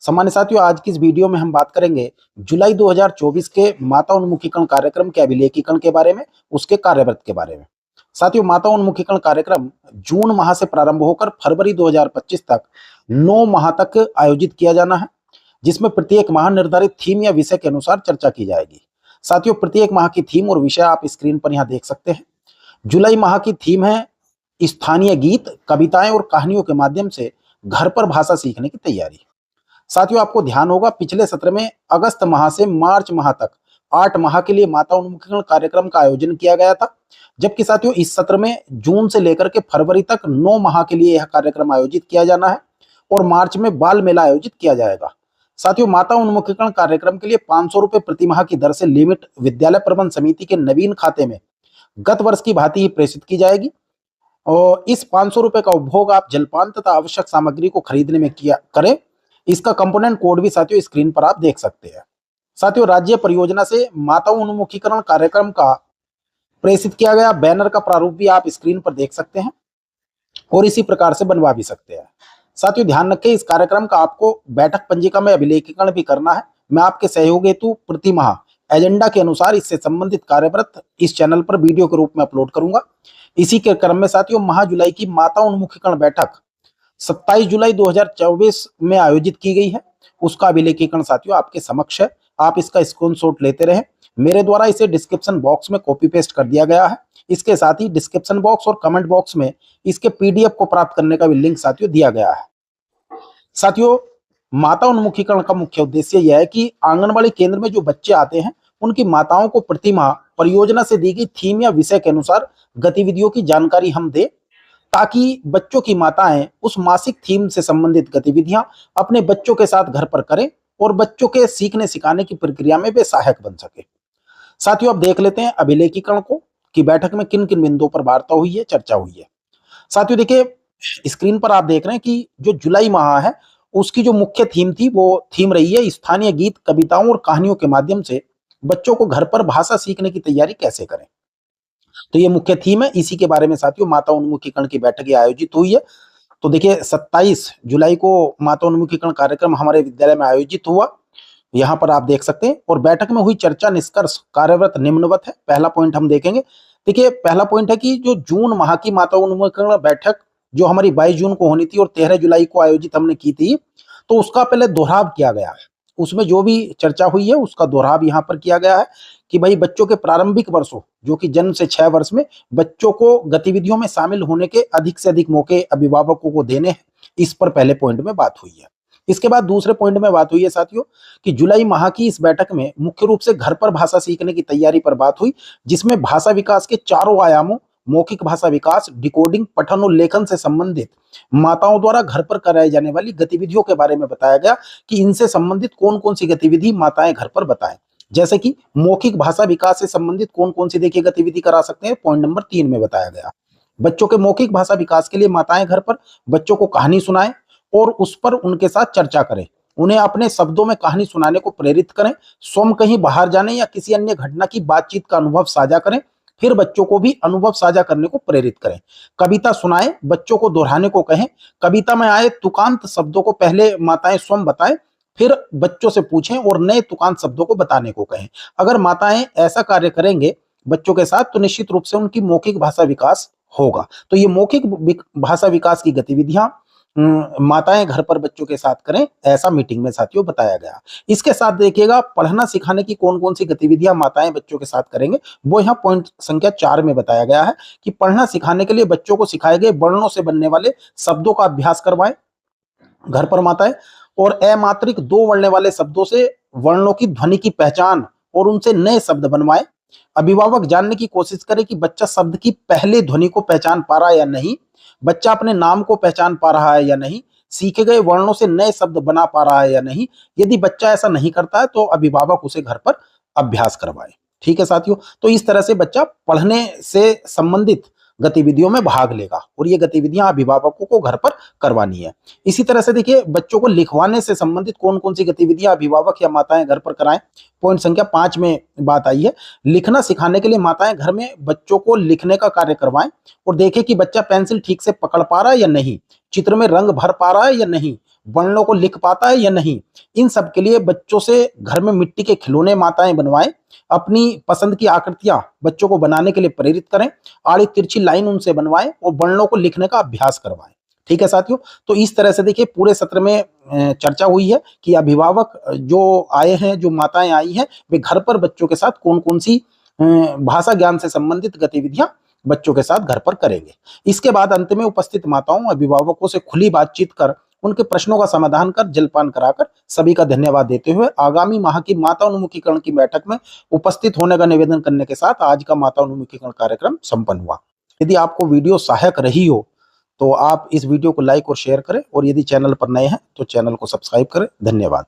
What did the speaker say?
सामान्य साथियों, आज की इस वीडियो में हम बात करेंगे जुलाई 2024 के माता उन्मुखीकरण कार्यक्रम के अभिलेखीकरण के बारे में, उसके कार्यव्रत के बारे में। साथियों, माता उन्मुखीकरण कार्यक्रम जून माह से प्रारंभ होकर फरवरी 2025 तक 9 माह तक आयोजित किया जाना है, जिसमें प्रत्येक माह निर्धारित थीम या विषय के अनुसार चर्चा की जाएगी। साथियों, प्रत्येक माह की थीम और विषय आप स्क्रीन पर यहाँ देख सकते हैं। जुलाई माह की थीम है स्थानीय गीत, कविताएं और कहानियों के माध्यम से घर पर भाषा सीखने की तैयारी। साथियों, आपको ध्यान होगा पिछले सत्र में अगस्त माह से मार्च माह तक 8 माह के लिए माता उन्मुखीकरण कार्यक्रम का आयोजन किया गया था, जबकि साथियों इस सत्र में जून से लेकर के फरवरी तक 9 माह के लिए यह कार्यक्रम आयोजित किया जाना है और मार्च में बाल मेला आयोजित किया जाएगा। साथियों, माता उन्मुखीकरण कार्यक्रम के लिए 500 रुपए प्रति माह की दर से लिमिट विद्यालय प्रबंध समिति के नवीन खाते में गत वर्ष की भांति ही प्रेषित की जाएगी और इस 500 रुपए का उपभोग आप जलपान तथा आवश्यक सामग्री को खरीदने में किया करें। इसका कंपोनेंट कोड भी साथियों स्क्रीन पर आप देख सकते हैं। साथियों, राज्य परियोजना से माता उन्मुखीकरण कार्यक्रम का प्रेषित किया गया बैनर का प्रारूप भी आप स्क्रीन पर देख सकते हैं और इसी प्रकार से बनवा भी सकते हैं। साथियों, ध्यान रखें, इस कार्यक्रम का आपको बैठक पंजिका में अभिलेखीकरण भी करना है। मैं आपके सहयोग हेतु प्रति माह एजेंडा के अनुसार इससे संबंधित कार्यव्रत इस चैनल पर वीडियो के रूप में अपलोड करूंगा। इसी के क्रम में साथियों माह जुलाई की माता उन्मुखीकरण बैठक 27 जुलाई 2024 में आयोजित की गई है। उसका अभिलेखीकरण साथियों आपके समक्ष है। आप इसका स्क्रीनशॉट लेते रहें। मेरे द्वारा इसे डिस्क्रिप्शन बॉक्स में कॉपी पेस्ट कर दिया गया है। इसके साथ ही डिस्क्रिप्शन बॉक्स और कमेंट बॉक्स में इसके पीडीएफ को प्राप्त करने का भी लिंक साथियों दिया गया है। साथियों, माता उन्मुखीकरण का मुख्य उद्देश्य यह है कि आंगनबाड़ी केंद्र में जो बच्चे आते हैं उनकी माताओं को प्रति माह परियोजना से दी गई थीम या विषय के अनुसार गतिविधियों की जानकारी हम दें, ताकि बच्चों की माताएं उस मासिक थीम से संबंधित गतिविधियां अपने बच्चों के साथ घर पर करें और बच्चों के सीखने सिखाने की प्रक्रिया में वे सहायक बन सके। साथियों, अब देख लेते हैं अभिलेखीकरण को कि बैठक में किन किन बिंदुओं पर वार्ता हुई है, चर्चा हुई है। साथियों देखिए, स्क्रीन पर आप देख रहे हैं कि जो जुलाई माह है उसकी जो मुख्य थीम थी वो थीम रही है स्थानीय गीत, कविताओं और कहानियों के माध्यम से बच्चों को घर पर भाषा सीखने की तैयारी कैसे करें। तो ये मुख्य थीम है। इसी के बारे में साथियों माता उन्मुखीकरण की बैठक आयोजित हुई है। तो देखिए 27 जुलाई को माता उन्मुखीकरण कार्यक्रम हमारे विद्यालय में आयोजित हुआ, यहाँ पर आप देख सकते हैं। और बैठक में हुई चर्चा निष्कर्ष कार्यव्रत निम्नवत है। पहला पॉइंट हम देखेंगे। देखिए, पहला पॉइंट है कि जो जून माह की माता उन्मुखीकरण बैठक जो हमारी 22 जून को होनी थी और 13 जुलाई को आयोजित हमने की थी, तो उसका पहले दोहराव किया गया है। उसमें जो भी चर्चा हुई है उसका दोहराव यहाँ पर किया गया है कि भाई बच्चों के प्रारंभिक वर्षों जो कि जन्म से 6 वर्ष में बच्चों को गतिविधियों में शामिल होने के अधिक से अधिक मौके अभिभावकों को देने हैं। इस पर पहले पॉइंट में बात हुई है। इसके बाद दूसरे पॉइंट में बात हुई है साथियों कि जुलाई माह की इस बैठक में मुख्य रूप से घर पर भाषा सीखने की तैयारी पर बात हुई, जिसमें भाषा विकास के चारों आयामों मौखिक भाषा विकास, डिकोडिंग, पठन और लेखन से संबंधित माताओं द्वारा घर पर कराई जाने वाली गतिविधियों के बारे में बताया गया कि इनसे संबंधित कौन कौन सी गतिविधि माताएं घर पर बताएं। जैसे कि मौखिक भाषा विकास से संबंधित कौन कौन सी देखिए गतिविधि करा सकते हैं, पॉइंट नंबर 3 में बताया गया। बच्चों के मौखिक भाषा विकास के लिए माताएं घर पर बच्चों को कहानी सुनाएं और उस पर उनके साथ चर्चा करें। उन्हें अपने शब्दों में कहानी सुनाने को प्रेरित करें। स्वयं कहीं बाहर जाने या किसी अन्य घटना की बातचीत का अनुभव साझा करें, फिर बच्चों को भी अनुभव साझा करने को प्रेरित करें। कविता सुनाएं, बच्चों को दोहराने को कहें। कविता में आए तुकांत शब्दों को पहले माताएं स्वयं बताएं, फिर बच्चों से पूछें और नए तुकांत शब्दों को बताने को कहें। अगर माताएं ऐसा कार्य करेंगे बच्चों के साथ तो निश्चित रूप से उनकी मौखिक भाषा विकास होगा। तो ये मौखिक भाषा विकास की गतिविधियां माताएं घर पर बच्चों के साथ करें, ऐसा मीटिंग में साथियों बताया गया। इसके साथ देखिएगा पढ़ना सिखाने की कौन कौन सी गतिविधियां माताएं बच्चों के साथ करेंगे, वो यहाँ पॉइंट संख्या 4 में बताया गया है कि पढ़ना सिखाने के लिए बच्चों को सिखाए गए वर्णों से बनने वाले शब्दों का अभ्यास करवाएं घर पर माताएं, और अमात्रिक 2 वर्णों वाले शब्दों से वर्णों की ध्वनि की पहचान और उनसे नए शब्द बनवाएं। अभिभावक जानने की कोशिश करे कि बच्चा शब्द की पहले ध्वनि को पहचान पा रहा है या नहीं, बच्चा अपने नाम को पहचान पा रहा है या नहीं, सीखे गए वर्णों से नए शब्द बना पा रहा है या नहीं। यदि बच्चा ऐसा नहीं करता है तो अभिभावक उसे घर पर अभ्यास करवाए। ठीक है साथियों, तो इस तरह से बच्चा पढ़ने से संबंधित गतिविधियों में भाग लेगा और ये गतिविधियां अभिभावकों को घर पर करवानी है। इसी तरह से देखिए बच्चों को लिखवाने से संबंधित कौन कौन सी गतिविधियां अभिभावक या माताएं घर पर कराएं। पॉइंट संख्या 5 में बात आई है। लिखना सिखाने के लिए माताएं घर में बच्चों को लिखने का कार्य करवाएं और देखें कि बच्चा पेंसिल ठीक से पकड़ पा रहा है या नहीं, चित्र में रंग भर पा रहा है या नहीं, वर्णों को लिख पाता है या नहीं। इन सब के लिए बच्चों से घर में मिट्टी के खिलौने माताएं बनवाएं, अपनी पसंद की आकृतियां बच्चों को बनाने के लिए प्रेरित करें, आड़ी तिरछी लाइन उनसे बनवाएं और वर्णों को लिखने का अभ्यास करवाएं। ठीक है साथियों, तो इस तरह से देखिए पूरे सत्र में चर्चा हुई है कि अभिभावक जो आए हैं, जो माताएं आई हैं, वे घर पर बच्चों के साथ कौन कौन सी भाषा ज्ञान से संबंधित गतिविधियां बच्चों के साथ घर पर करेंगे। इसके बाद अंत में उपस्थित माताओं अभिभावकों से खुली बातचीत कर उनके प्रश्नों का समाधान कर जलपान कराकर सभी का धन्यवाद देते हुए आगामी माह की माता उन्मुखीकरण की बैठक में उपस्थित होने का निवेदन करने के साथ आज का माता उन्मुखीकरण कार्यक्रम संपन्न हुआ। यदि आपको वीडियो सहायक रही हो तो आप इस वीडियो को लाइक और शेयर करें, और यदि चैनल पर नए हैं तो चैनल को सब्सक्राइब करें। धन्यवाद।